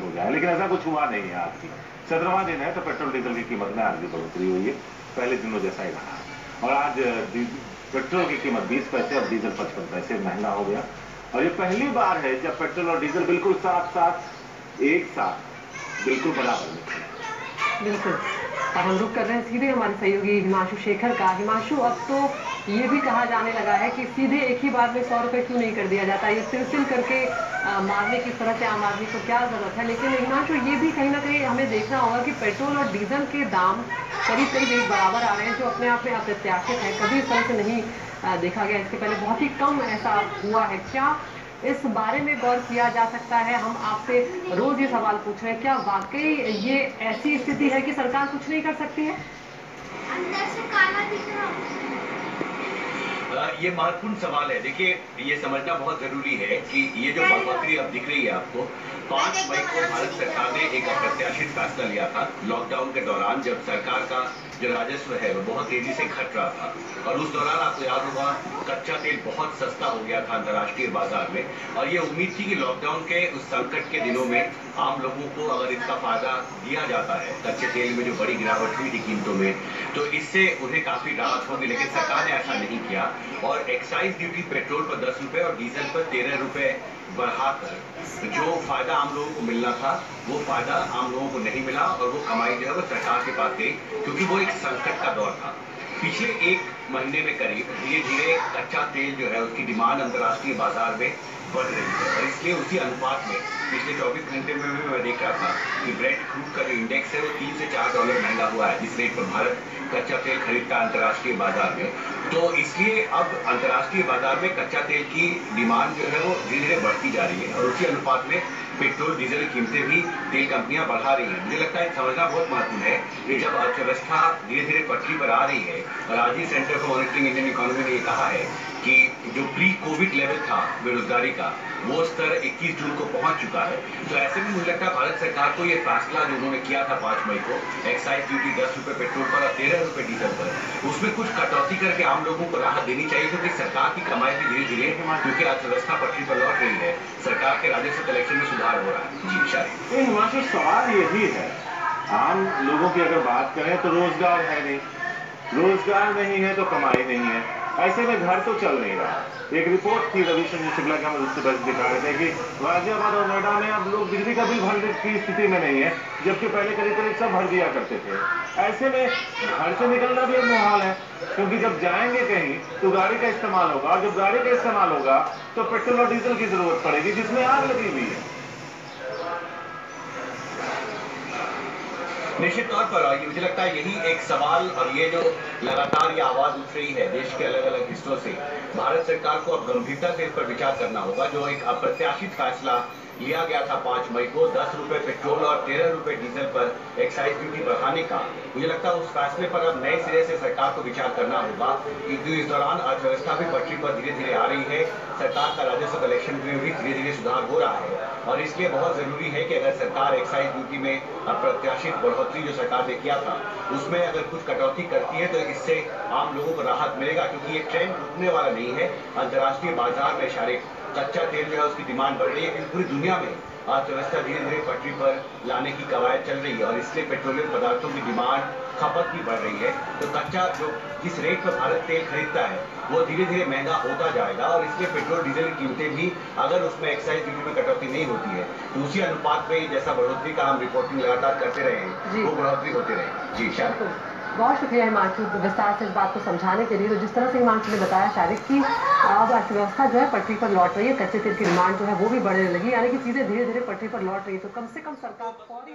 हो जाए, लेकिन ऐसा कुछ हुआ नहीं है। आज की 17वां दिन है तो पेट्रोल डीजल की कीमत में आज भी बढ़ोतरी हुई है, पहले दिनों जैसा ही रहा। और आज पेट्रोल की कीमत 20 पैसे और डीजल 55 पैसे महंगा हो गया। और ये पहली बार है जब पेट्रोल और डीजल बिल्कुल साथ साथ एक साथ बिल्कुल बराबर में। बिल्कुल। अब हम रुक कर रहे हैं सीधे हमारे सहयोगी हिमांशु शेखर का। हिमांशु, अब तो ये भी कहा जाने लगा है कि सीधे एक ही बार में 100 रुपए क्यों नहीं कर दिया जाता, ये सिलसिल करके मारने की तरह से आम आदमी को क्या जरूरत है। लेकिन हिमांशु, ये भी कहीं ना कहीं हमें देखना होगा कि पेट्रोल और डीजल के दाम करीब करीब एक बराबर आ रहे हैं, जो अपने आप में अप्रत्याशित है, कभी इस तरह से नहीं देखा गया। इसके पहले बहुत ही कम ऐसा हुआ है। क्या इस बारे में गौर किया जा सकता है? हम आपसे रोज ये सवाल पूछ रहे हैं, क्या वाकई ये ऐसी स्थिति है कि सरकार कुछ नहीं कर सकती है? अंदर से काला दिख रहा। ये महत्वपूर्ण सवाल है। देखिए, ये समझना बहुत जरूरी है कि ये जो बढ़ोतरी अब दिख रही है आपको, 5 मई को भारत सरकार ने एक अप्रत्याशित फैसला लिया था लॉकडाउन के दौरान, जब सरकार का जो राजस्व है वो बहुत तेजी से घट रहा था। और उस दौरान आपको याद होगा कच्चा तेल बहुत सस्ता हो गया था अंतर्राष्ट्रीय बाजार में, और ये उम्मीद थी कि लॉकडाउन के उस संकट के दिनों में आम लोगों को अगर इसका फायदा दिया जाता है, कच्चे तेल में जो बड़ी गिरावट हुई थी कीमतों में, तो इससे उन्हें काफी राहत होगी। लेकिन सरकार ने ऐसा नहीं किया और एक्साइज ड्यूटी पेट्रोल पर 10 रुपए और डीजल पर 13 रुपए बढ़ाकर जो फायदा आम लोगों को मिलना था वो फायदा आम लोगों को नहीं मिला, और वो कमाई जो है वो सरकार के पास गई, क्योंकि वो एक संकट का दौर था। पिछले 1 महीने में करीब धीरे धीरे कच्चा तेल जो है उसकी डिमांड अंतर्राष्ट्रीय बाजार में बढ़ रही है, और इसलिए उसी अनुपात में पिछले 24 घंटे में भी मैं देख रहा था कि ब्रेंट क्रूड का जो इंडेक्स है वो 3 से 4 डॉलर महंगा हुआ है, जिस रेट पर भारत कच्चा तेल खरीदता है अंतर्राष्ट्रीय बाजार में। तो इसलिए अब अंतर्राष्ट्रीय बाजार में कच्चा तेल की डिमांड जो है वो धीरे धीरे बढ़ती जा रही है, और उसी अनुपात में पेट्रोल डीजल की कीमतें भी तेल कंपनियां बढ़ा रही हैं। मुझे लगता है समझना बहुत महत्वपूर्ण है कि जब अर्थव्यवस्था धीरे धीरे पटरी पर आ रही है, और आज ही centre for monitoring Indian economy ने ये कहा है कि जो प्री कोविड लेवल था बेरोजगारी का, वो स्तर 21 जून को पहुंच चुका है। तो ऐसे में मुझे लगता है भारत सरकार को ये फैसला जो उन्होंने किया था 5 मई को, एक्साइज ड्यूटी 10 रुपए पेट्रोल पर और 13 रुपए डीजल पर, उसमें कुछ कटौती करके आम लोगों को राहत देनी चाहिए, क्योंकि सरकार की कमाई भी धीरे धीरे, क्योंकि अर्थव्यवस्था पटरी पर लौट रही है, सरकार के राजस्व कलेक्शन में सुधार हो रहा है। जी शायद हिमांशु, सवाल यही है, आम लोगों की अगर बात करें तो रोजगार है नहीं, रोजगार नहीं है तो कमाई नहीं है, ऐसे में घर तो चल नहीं रहा। एक रिपोर्ट थी रविशंकर शुक्ला की, हम उससे बस दिखा रहे थे कि गाजियाबाद और नोएडा में अब लोग बिजली का बिल भरने की स्थिति में नहीं है, जबकि पहले करीब करीब सब भर दिया करते थे। ऐसे में घर से निकलना भी एक मुहाल है, क्योंकि जब जाएंगे कहीं तो गाड़ी का इस्तेमाल होगा, और जब गाड़ी का इस्तेमाल होगा तो पेट्रोल और डीजल की जरूरत पड़ेगी, जिसमें आग लगी हुई है। निश्चित तौर पर मुझे लगता है यही एक सवाल, और ये जो लगातार ये आवाज उठ रही है देश के अलग अलग हिस्सों से, भारत सरकार को अब गंभीरता से इस पर विचार करना होगा। जो एक अप्रत्याशित फैसला लिया गया था 5 मई को 10 रुपए पेट्रोल और 13 रुपए डीजल पर एक्साइज ड्यूटी बढ़ाने का, मुझे लगता है उस फैसले पर अब नए सिरे से सरकार को विचार करना होगा, क्योंकि इस दौरान अर्थव्यवस्था भी पटरी पर धीरे धीरे आ रही है, सरकार का राजस्व कलेक्शन में भी धीरे धीरे सुधार हो रहा है, और इसलिए बहुत जरूरी है कि अगर सरकार एक्साइज ड्यूटी में अप्रत्याशित बढ़ोतरी जो सरकार ने किया था उसमें अगर कुछ कटौती करती है तो इससे आम लोगों को राहत मिलेगा, क्योंकि ये ट्रेंड रुकने वाला नहीं है। अंतर्राष्ट्रीय बाजार में शारीरिक कच्चा तेल जो है उसकी डिमांड बढ़ रही है, क्योंकि पूरी दुनिया में अर्थव्यवस्था धीरे धीरे पटरी पर लाने की कवायद चल रही है, और इसलिए पेट्रोलियम पदार्थों की डिमांड खपत भी बढ़ रही है। तो कच्चा जो जिस रेट पर भारत तेल खरीदता है वो धीरे धीरे महंगा होता जाएगा, और इसलिए पेट्रोल डीजल की कीमतें भी अगर उसमें एक्साइज ड्यूटी में कटौती नहीं होती है तो उसी अनुपात में जैसा बढ़ोतरी का हम रिपोर्टिंग लगातार करते रहे हैं वो बढ़ोतरी होती रहे। जी शायद बहुत शुक्रिया हिमांशु विस्तार से इस बात को समझाने के लिए। तो जिस तरह से हिमांशु ने बताया शायद कि अब अर्थव्यवस्था जो है पटरी पर लौट रही है, कच्चे तेल की डिमांड जो है वो भी बढ़ने लगी, यानी कि चीजें धीरे धीरे पटरी पर लौट रही है, तो कम से कम सरकार फौरी